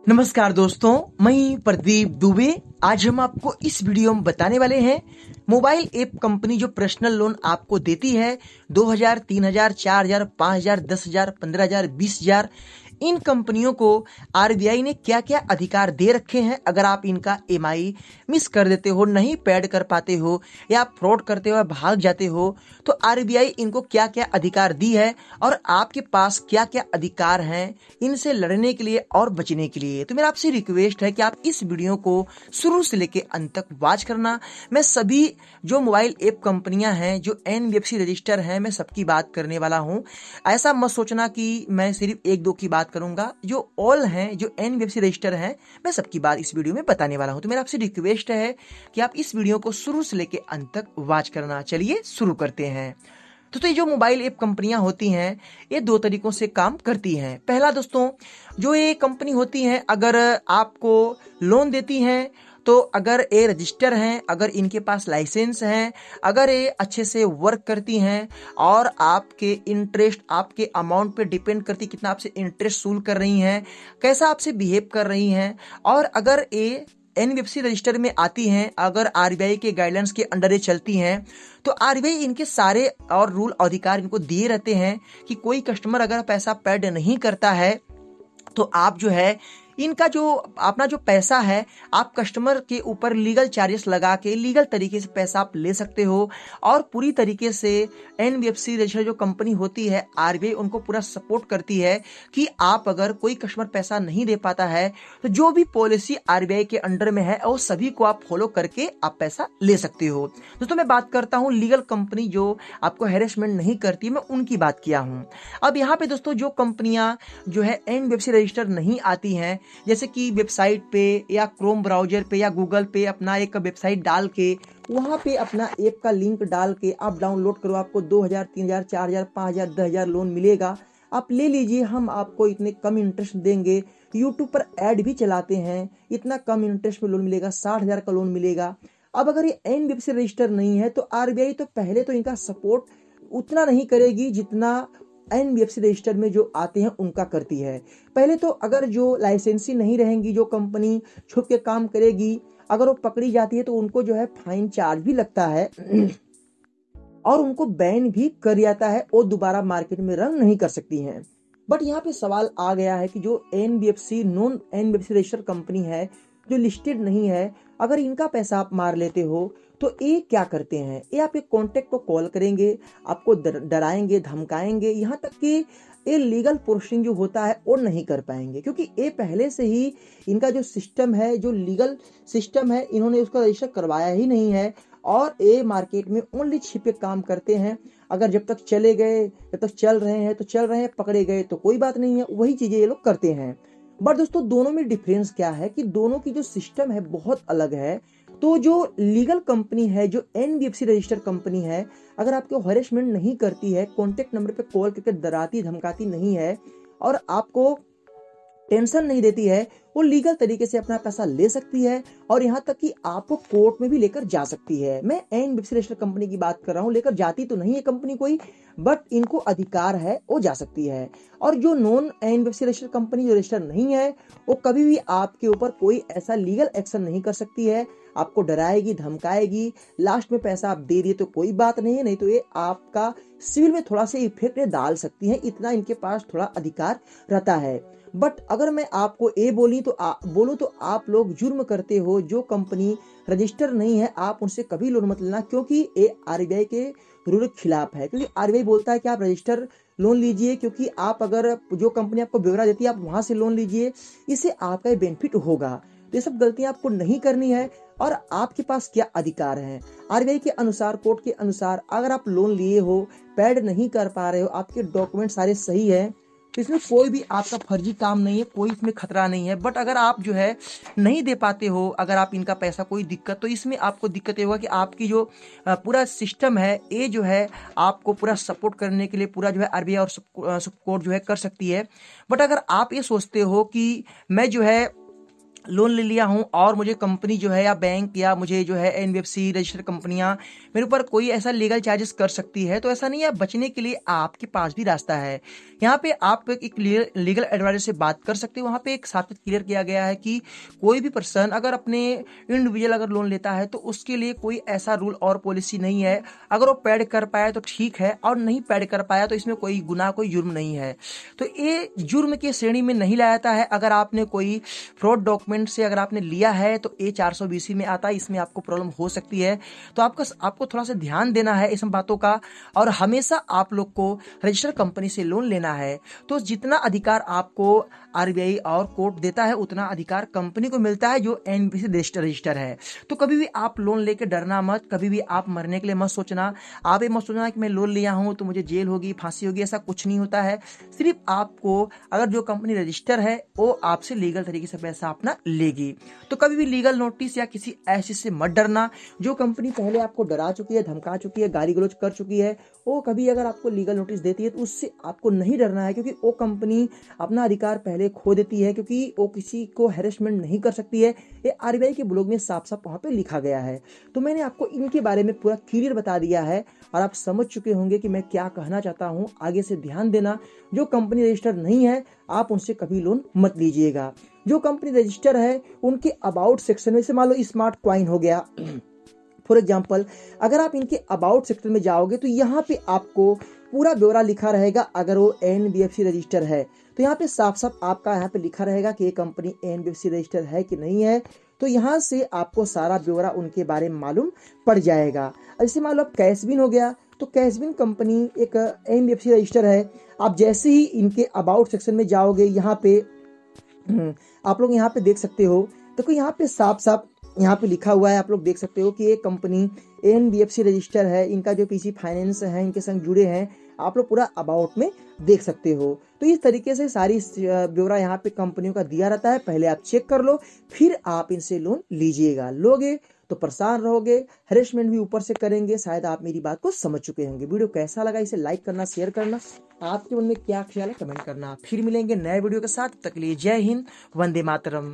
नमस्कार दोस्तों, मैं प्रदीप दुबे। आज हम आपको इस वीडियो में बताने वाले हैं मोबाइल ऐप कंपनी जो पर्सनल लोन आपको देती है 2000, 3000, 4000, 5000, 10,000, 15,000, 20,000। इन कंपनियों को आरबीआई ने क्या क्या अधिकार दे रखे हैं। अगर आप इनका ईएमआई मिस कर देते हो, नहीं पेड कर पाते हो या फ्रॉड करते हो, भाग जाते हो, तो आरबीआई इनको क्या क्या अधिकार दी है और आपके पास क्या क्या अधिकार हैं इनसे लड़ने के लिए और बचने के लिए। तो मेरा आपसे रिक्वेस्ट है कि आप इस वीडियो को शुरू से लेकर अंत तक वॉच करना। मैं सभी जो मोबाइल ऐप कंपनियां हैं, जो एनबीएफसी रजिस्टर हैं, मैं सबकी बात करने वाला हूं। ऐसा मत सोचना कि मैं सिर्फ एक दो की बात करूंगा। जो ऑल हैं, जो एनबीएफसी रजिस्टर हैं, मैं सबकी बात इस वीडियो में बताने वाला हूं। तो मेरा आपसे रिक्वेस्ट है कि आप इस वीडियो को शुरू से लेकर अंत तक वॉच करना। चलिए शुरू करते हैं। दोस्तों, ये जो मोबाइल ऐप कंपनियां होती हैं, ये दो तरीकों से काम करती हैं। पहला दोस्तों, जो ये कंपनी होती हैं, अगर आपको लोन देती हैं तो अगर ये रजिस्टर हैं, अगर इनके पास लाइसेंस हैं, अगर ये अच्छे से वर्क करती हैं और आपके इंटरेस्ट, आपके अमाउंट पे डिपेंड करती कितना आपसे इंटरेस्ट वसूल कर रही हैं, कैसा आपसे बिहेव कर रही हैं, और अगर ये एनबीएफसी रजिस्टर में आती हैं, अगर आरबीआई के गाइडलाइंस के अंडर ये चलती हैं, तो आरबीआई इनके सारे और रूल अधिकार इनको दिए रहते हैं कि कोई कस्टमर अगर पैसा पेड नहीं करता है तो आप जो है इनका जो अपना जो पैसा है, आप कस्टमर के ऊपर लीगल चार्जेस लगा के लीगल तरीके से पैसा आप ले सकते हो। और पूरी तरीके से एनबीएफसी रजिस्टर जो कंपनी होती है, आरबीआई उनको पूरा सपोर्ट करती है कि आप अगर कोई कस्टमर पैसा नहीं दे पाता है तो जो भी पॉलिसी आरबीआई के अंडर में है वो सभी को आप फॉलो करके आप पैसा ले सकते हो। दोस्तों, मैं बात करता हूँ लीगल कंपनी जो आपको हैरेसमेंट नहीं करती, मैं उनकी बात किया हूँ। अब यहाँ पे दोस्तों, जो कंपनियां जो है एनबीएफसी रजिस्टर नहीं आती हैं, जैसे कि वेबसाइट पे या क्रोम ब्राउजर पे या गूगल पे अपना एक वेबसाइट डाल के वहां पे अपना ऐप का लिंक डाल के आप डाउनलोड करो, आपको 2000, 3000, 4000, 5000, 10,000 लोन मिलेगा, आप ले लीजिए, हम आपको इतने कम इंटरेस्ट देंगे। यूट्यूब पर ऐड भी चलाते हैं, इतना कम इंटरेस्ट में लोन मिलेगा, 60,000 का लोन मिलेगा। अब अगर ये एनबीएफसी रजिस्टर नहीं है तो आरबीआई तो पहले तो इनका सपोर्ट उतना नहीं करेगी जितना एनबीएफसी रजिस्टर में जो आते हैं उनका करती है। पहले तो अगर जो लाइसेंसी नहीं रहेंगी, जो कंपनी छुप के काम करेगी, अगर वो पकड़ी जाती है तो उनको जो है फाइन चार्ज भी लगता है और उनको बैन भी कर जाता है, वो दोबारा मार्केट में रन नहीं कर सकती हैं। बट यहाँ पे सवाल आ गया है कि जो NBFC non NBFC register company है, जो लिस्टेड नहीं है, अगर इनका पैसा आप मार लेते हो तो ये क्या करते हैं, ये आपके कॉन्टेक्ट को कॉल करेंगे, आपको डराएंगे, धमकाएंगे, यहाँ तक कि ये लीगल प्रोसेसिंग जो होता है वो नहीं कर पाएंगे, क्योंकि ये पहले से ही इनका जो सिस्टम है, जो लीगल सिस्टम है, इन्होंने उसका रजिस्टर करवाया ही नहीं है और ये मार्केट में ओनली छिपे काम करते हैं। अगर जब तक चले गए, जब तक चल रहे हैं तो चल रहे हैं, पकड़े गए तो कोई बात नहीं है, वही चीजें ये लोग करते हैं। बट दोस्तों, दोनों में डिफरेंस क्या है कि दोनों की जो सिस्टम है बहुत अलग है। तो जो लीगल कंपनी है, जो एनबीएफसी रजिस्टर कंपनी है, अगर आपको हरेसमेंट नहीं करती है, कॉन्टेक्ट नंबर पे कॉल करके डराती धमकाती नहीं है और आपको टेंशन नहीं देती है, वो लीगल तरीके से अपना पैसा ले सकती है और यहाँ तक कि आपको कोर्ट में भी लेकर जा सकती है। मैं एनबीएफसी रजिस्टर कंपनी की बात कर रहा हूँ, लेकर जाती तो नहीं है कंपनी कोई, बट इनको अधिकार है, वो जा सकती है। और जो नॉन एनबीएफसी रजिस्टर कंपनी जो रजिस्टर नहीं है, वो कभी भी आपके ऊपर कोई ऐसा लीगल एक्शन नहीं कर सकती है, आपको डराएगी, धमकाएगी, लास्ट में पैसा आप दे दिए तो कोई बात नहीं है, नहीं तो ये आपका सिविल में थोड़ा सा इफेक्ट डाल सकती है, इतना इनके पास थोड़ा अधिकार रहता है। बट अगर मैं आपको ये बोलूं तो आप लोग जुर्म करते हो। जो कंपनी रजिस्टर नहीं है, आप उनसे कभी लोन मत लेना, क्योंकि ये आरबीआई के रूल के खिलाफ है। क्योंकि आरबीआई बोलता है कि आप रजिस्टर लोन लीजिए, क्योंकि आप अगर जो कंपनी आपको ब्यौरा देती है आप वहां से लोन लीजिए, इससे आपका बेनिफिट होगा। तो ये सब गलतियां आपको नहीं करनी है। और आपके पास क्या अधिकार है आरबीआई के अनुसार, कोर्ट के अनुसार, अगर आप लोन लिए हो, पेड नहीं कर पा रहे हो, आपके डॉक्यूमेंट सारे सही है, तो इसमें कोई भी आपका फर्जी काम नहीं है, कोई इसमें खतरा नहीं है। बट अगर आप जो है नहीं दे पाते हो, अगर आप इनका पैसा कोई दिक्कत, तो इसमें आपको दिक्कत ये होगा कि आपकी जो पूरा सिस्टम है, ये जो है आपको पूरा सपोर्ट करने के लिए पूरा जो है आरबीआई और सपोर्ट जो है कर सकती है। बट अगर आप ये सोचते हो कि मैं जो है लोन ले लिया हूं और मुझे कंपनी जो है या बैंक या मुझे जो है एनबीएफसी रजिस्टर्ड कंपनियां मेरे ऊपर कोई ऐसा लीगल चार्जेस कर सकती है, तो ऐसा नहीं है। बचने के लिए आपके पास भी रास्ता है। यहाँ पे आप एक लीगल एडवाइजर से बात कर सकते हो। वहाँ पे एक साबित क्लियर किया गया है कि कोई भी पर्सन अगर अपने इंडिविजुअल अगर लोन लेता है तो उसके लिए कोई ऐसा रूल और पॉलिसी नहीं है। अगर वो पेड कर पाया तो ठीक है, और नहीं पेड कर पाया तो इसमें कोई गुनाह, कोई जुर्म नहीं है। तो ये जुर्म की श्रेणी में नहीं लाया जाता है। अगर आपने कोई फ्रॉड डॉक्यूमेंट से अगर आपने लिया है तो ये 420 में आता है, इसमें आपको प्रॉब्लम हो सकती है। तो आपको थोड़ा सा ध्यान देना है इस बातों का, और हमेशा आप लोग को रजिस्टर्ड कंपनी से लोन लेना है। तो जितना अधिकार आपको आरबीआई और कोर्ट देता है उतना अधिकार कंपनी को मिलता है जो एनबीएफसी रजिस्टर है। तो कभी भी आप लोन लेके डरना मत, कभी भी आप मरने के लिए मत सोचना। आप ये मत सोचना कि मैं लोन लिया हूं तो मुझे जेल होगी, फांसी होगी, ऐसा कुछ नहीं होता है। सिर्फ आपको अगर जो कंपनी रजिस्टर है वो आपसे लीगल तरीके से पैसा अपना लेगी। तो कभी भी लीगल नोटिस या किसी ऐसे से मत डरना। जो कंपनी पहले आपको डरा चुकी है, धमका चुकी है, गाली गलौज कर चुकी है, वो कभी अगर आपको लीगल नोटिस देती है तो उससे आपको नहीं डरना है, क्योंकि वो कंपनी अपना अधिकार पहले खो देती है, क्योंकि वो किसी को हैरेसमेंट नहीं कर सकती है। ये आरबीआई के ब्लॉग में साफ साफ वहां पे लिखा गया है। तो मैंने आपको इनके बारे में पूरा क्लियर बता दिया है और आप समझ चुके होंगे कि मैं क्या कहना चाहता हूं। आगे से ध्यान देना, जो कंपनी रजिस्टर नहीं है आप उनसे कभी लोन मत लीजिएगा। जो कंपनी रजिस्टर है उनके अबाउट सेक्शन में से मान लो स्मार्ट क्वाइन हो गया फॉर एग्जाम्पल, अगर आप इनके अबाउट सेक्शन में जाओगे तो यहाँ पे आपको पूरा ब्यौरा लिखा रहेगा। अगर वो एनबीएफसी रजिस्टर है तो यहाँ पे साफ साफ आपका यहाँ पे लिखा रहेगा कि ये कंपनी एनबीएफसी रजिस्टर है कि नहीं है। तो यहाँ से आपको सारा ब्यौरा उनके बारे में मालूम पड़ जाएगा। जैसे मान लो कैशबिन हो गया, तो कैशबिन कंपनी एक एनबीएफसी रजिस्टर है। आप जैसे ही इनके अबाउट सेक्शन में जाओगे यहाँ पे आप लोग यहाँ पे देख सकते हो, देखो यहाँ पे साफ साफ यहाँ पे लिखा हुआ है, आप लोग देख सकते हो कि ये कंपनी एनबीएफसी रजिस्टर है। इनका जो पीसी फाइनेंस है इनके संग जुड़े हैं, आप लोग पूरा अबाउट में देख सकते हो। तो इस तरीके से सारी ब्यौरा यहाँ पे कंपनियों का दिया रहता है। पहले आप चेक कर लो, फिर आप इनसे लोन लीजिएगा। लोगे तो परेशान रहोगे, हरेसमेंट भी ऊपर से करेंगे। शायद आप मेरी बात को समझ चुके होंगे। वीडियो कैसा लगा इसे लाइक करना, शेयर करना, आपके मन में क्या ख्याल है कमेंट करना। फिर मिलेंगे नए वीडियो के साथ, तब तक के लिए जय हिंद, वंदे मातरम।